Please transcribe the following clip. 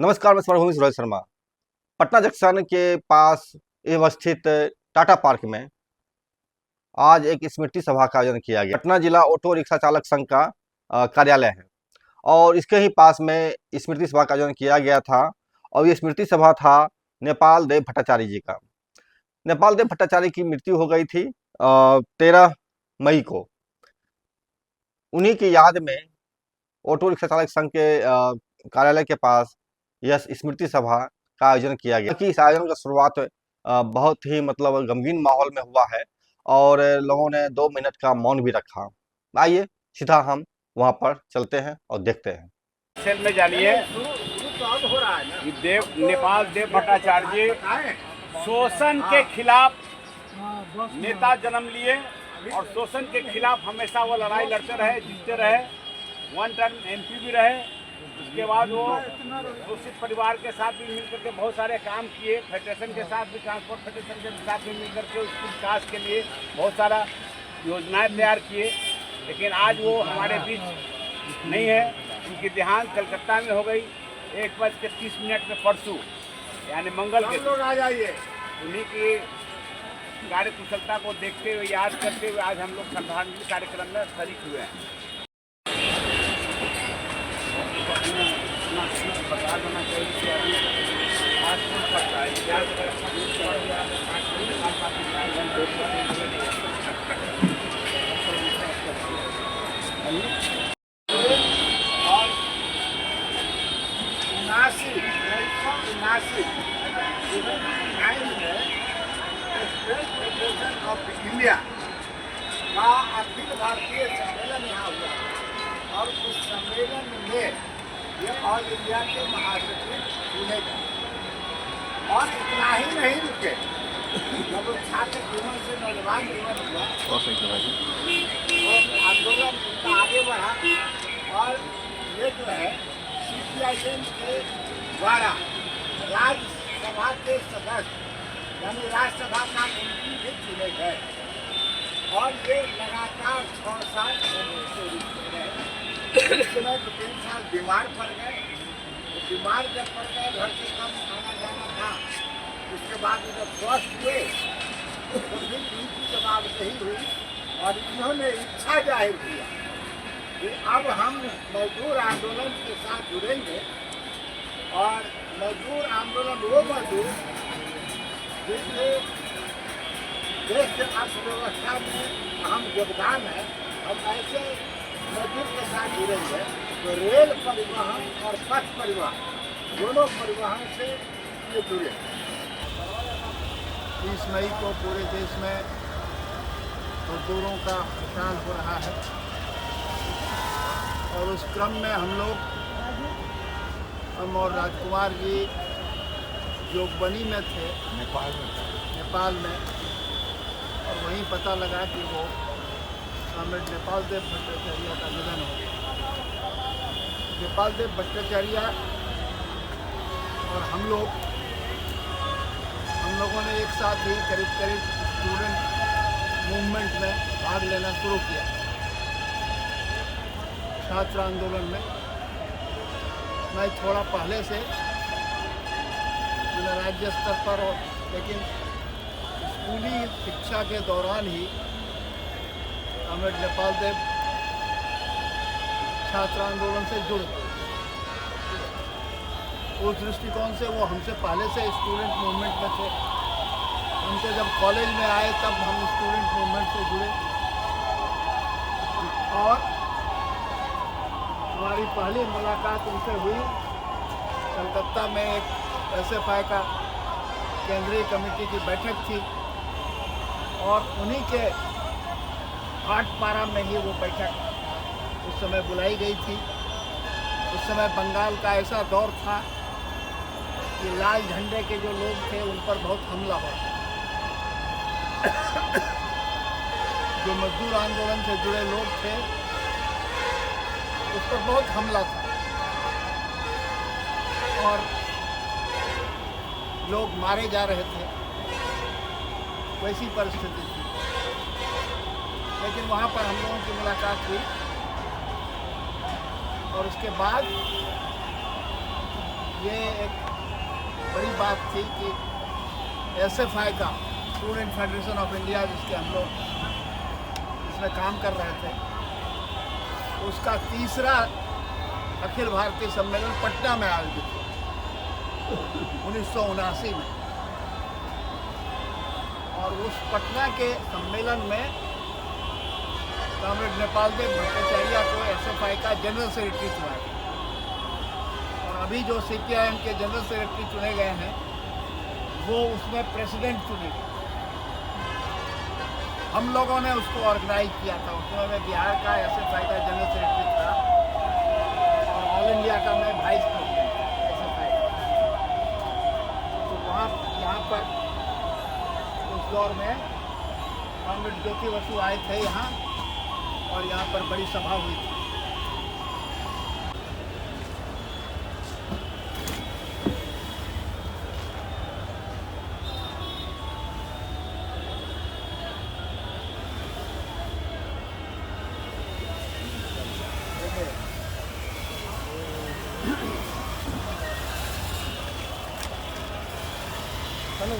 नमस्कार, मैं स्वरभूमि सूरज शर्मा। पटना जंक्शन के पास अवस्थित टाटा पार्क में आज एक स्मृति सभा का आयोजन किया गया। पटना जिला ऑटो रिक्शा चालक संघ का कार्यालय है और इसके ही पास में स्मृति सभा का आयोजन किया गया था। और ये स्मृति सभा था नेपाल देव भट्टाचार्य जी का। नेपाल देव भट्टाचार्य की मृत्यु हो गई थी 13 मई को। उन्हीं की याद में ऑटो रिक्शा चालक संघ के कार्यालय के पास यह स्मृति सभा का आयोजन किया गया कि इस आयोजन का शुरुआत बहुत ही गमगीन माहौल में हुआ है और लोगों ने 2 मिनट का मौन भी रखा। आइए सीधा हम वहां पर चलते हैं और देखते हैं। सेल में जानिए नेपाल देव भट्टाचार्य जी शोषण के खिलाफ नेता जन्म लिए और शोषण के खिलाफ हमेशा वो लड़ाई लड़ते रहे, जीतते रहे। 1 टर्म MP भी रहे। उसके बाद वो शोषित परिवार के साथ भी मिलकर के बहुत सारे काम किए। फेडरेशन के साथ भी, ट्रांसपोर्ट फेडरेशन के साथ भी मिलकर के उसके विकास के लिए बहुत सारा योजनाएं तैयार किए। लेकिन आज वो हमारे बीच नहीं है। उनकी देहांत कलकत्ता में हो गई 1:30 में परसों, यानी मंगल के लोग आ जाइए। उन्हीं की कार्य कुशलता को देखते हुए, याद करते हुए आज हम लोग श्रद्धांजलि कार्यक्रम में शरीक हुए हैं। बता देना चाहिए कि अभी आज कौन पड़ता है और 1979 में स्टेट फेडरेशन ऑफ इंडिया का अखिल भारतीय सम्मेलन यहाँ हुआ और उस सम्मेलन में ये ऑल इंडिया के महासचिव चुने गए। और इतना ही नहीं रुके, जब छात्र जीवन से नौजवान जीवन हुआ और आंदोलन उनका आगे बढ़ा और ये जो है CPIM के द्वारा राज्यसभा के सदस्य यानी राज्यसभा का मंत्री भी चुने गए। और ये लगातार 6 साल इस समय 2-3 साल बीमार पड़ गए। बीमार जब पड़ गए, घर से कम आना जाना था। उसके बाद जब स्वस्थ हुए तो फिर इनकी जवाबदेही हुई और इन्होंने इच्छा जाहिर किया कि अब हम मजदूर आंदोलन के साथ जुड़ेंगे। और मजदूर आंदोलन वो मजदूर जिससे देश के अर्थव्यवस्था में अहम योगदान है, अब ऐसे मजदूर के साथ जुड़ेंगे तो रेल परिवहन और पथ परिवहन दोनों परिवहन से ये जुड़े। 30 मई को पूरे देश में मजदूरों का हड़ताल हो रहा है और उस क्रम में हम और राजकुमार जी जोगबनी में थे, नेपाल में, और वहीं पता लगा कि वो कॉमरेड नेपाल देव भट्टाचार्य का निधन हो गया। नेपाल देव भट्टाचार्य और हम लोगों ने एक साथ ही करीब स्टूडेंट मूवमेंट में भाग लेना शुरू किया, छात्र आंदोलन में। मैं थोड़ा पहले से राज्य स्तर पर, लेकिन स्कूली शिक्षा के दौरान ही कॉमरेड नेपाल देव छात्र आंदोलन से जुड़ गए। उस दृष्टिकोण से वो हमसे पहले से स्टूडेंट मूवमेंट में थे। उनके जब कॉलेज में आए तब हम स्टूडेंट मूवमेंट से जुड़े और हमारी पहली मुलाकात उनसे हुई कलकत्ता में। एक SFI का केंद्रीय कमेटी की बैठक थी और उन्हीं के भाटपारा में ही वो बैठक उस समय बुलाई गई थी। उस समय बंगाल का ऐसा दौर था कि लाल झंडे के जो लोग थे उन पर बहुत हमला हुआ। जो मजदूर आंदोलन से जुड़े लोग थे उस पर बहुत हमला था और लोग मारे जा रहे थे, वैसी परिस्थिति थी। लेकिन वहाँ पर हम लोगों की मुलाकात हुई और उसके बाद ये एक बड़ी बात थी कि एसएफआई का स्टूडेंट फेडरेशन ऑफ इंडिया जिसके हम लोग इसमें काम कर रहे थे, उसका तीसरा अखिल भारतीय सम्मेलन पटना में आयोजित हुआ 1979 में। और उस पटना के सम्मेलन में कॉमरेड नेपाल देव भट्टाचार्य को एसएफआई का जनरल सेक्रेटरी चुना गया। और अभी जो सीपीआईएम के जनरल सेक्रेटरी चुने गए हैं वो उसमें प्रेसिडेंट चुने गए। हम लोगों ने उसको ऑर्गेनाइज किया था। उसमें मैं बिहार का एसएफआई का जनरल सेक्रेटरी था और ऑल इंडिया का मैं वाइस प्रेसिडेंट था एसएफआई का। तो वहाँ यहाँ पर उस दौर में कॉमरेड ज्योति बसु आए थे यहाँ, और यहाँ पर बड़ी सभा हुई थी। हेलो।